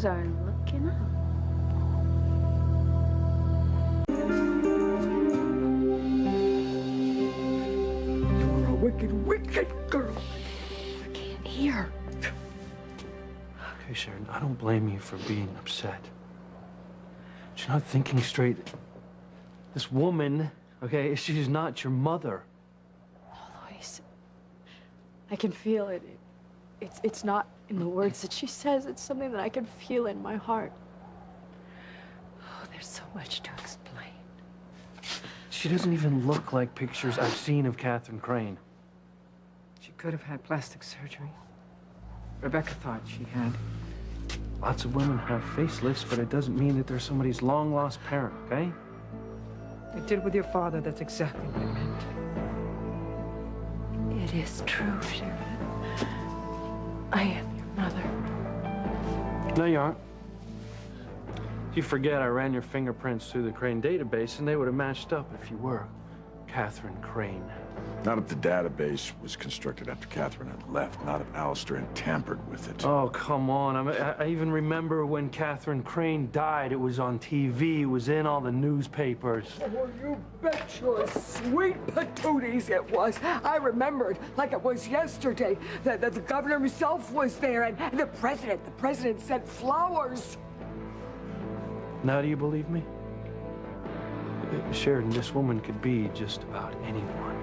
stars are looking up. You're a wicked, wicked girl. I can't hear. Okay, Sheridan, I don't blame you for being upset. But you're not thinking straight. This woman, okay, she's not your mother. Oh, Luis, I can feel it. It's not in the words that she says. It's something that I can feel in my heart. Oh, there's so much to explain. She doesn't even look like pictures I've seen of Catherine Crane. She could have had plastic surgery. Rebecca thought she had. Lots of women have facelifts, but it doesn't mean that they're somebody's long-lost parent, okay? I did with your father. That's exactly what I meant. It is true, Sheridan. I am your mother. No, you aren't. You forget I ran your fingerprints through the Crane database, and they would have matched up if you were Catherine Crane. Not if the database was constructed after Catherine had left, not if Alistair had tampered with it. Oh, come on. I even remember when Catherine Crane died. It was on TV. It was in all the newspapers. Oh, you bet your sweet patooties it was. I remembered like it was yesterday that the governor himself was there and the president sent flowers. Now do you believe me? Sheridan, this woman could be just about anyone.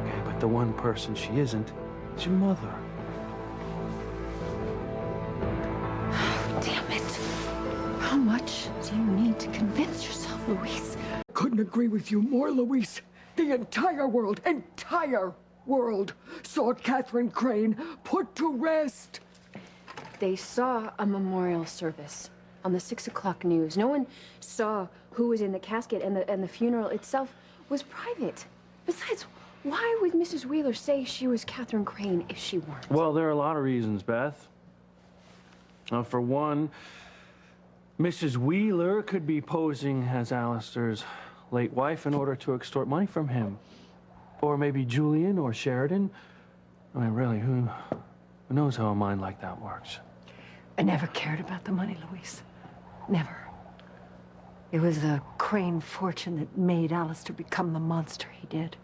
Okay, but the one person she isn't is your mother. Damn it. How much do you need to convince yourself, Luis? Couldn't agree with you more, Luis. The entire world saw Catherine Crane put to rest. They saw a memorial service on the 6 o'clock news. No one saw who was in the casket, and the funeral itself was private. Besides, why would Mrs. Wheeler say she was Catherine Crane if she weren't? Well, there are a lot of reasons, Beth. For one, Mrs. Wheeler could be posing as Alistair's late wife in order to extort money from him. Or maybe Julian or Sheridan. I mean, really, who knows how a mind like that works? I never cared about the money, Luis. Never. It was the Crane fortune that made Alistair become the monster he did.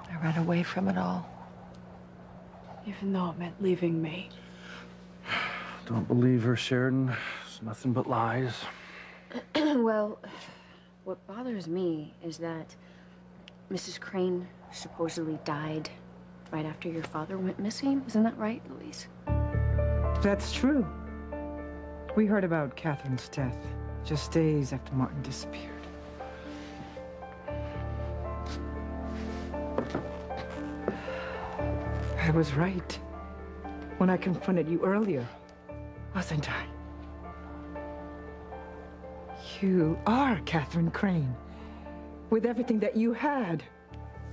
I ran away from it all. Even though it meant leaving me. Don't believe her, Sheridan. It's nothing but lies. Well, what bothers me is that Mrs. Crane supposedly died right after your father went missing. Isn't that right, Luis? That's true. We heard about Catherine's death just days after Martin disappeared. I was right when I confronted you earlier, wasn't I? You are Catherine Crane. With everything that you had,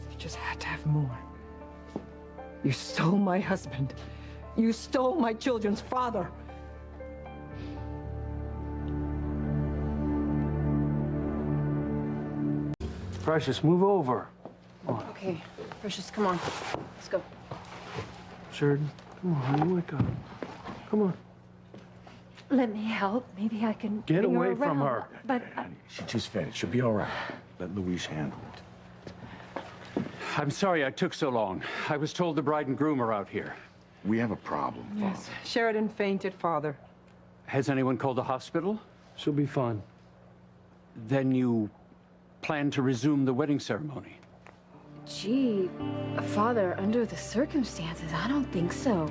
you just had to have more. You stole my husband. You stole my children's father. Precious, move over. Okay, Precious, come on. Let's go. Sheridan, come on, honey, wake up. Come on. Let me help. Maybe I can Get bring away from around. her. But She just fed it. She'll be all right. Let Louise handle it. I'm sorry I took so long. I was told the bride and groom are out here. We have a problem, Father. Yes, Sheridan fainted, Father. Has anyone called the hospital? She'll be fine. Then you plan to resume the wedding ceremony? Gee, Father, under the circumstances, I don't think so.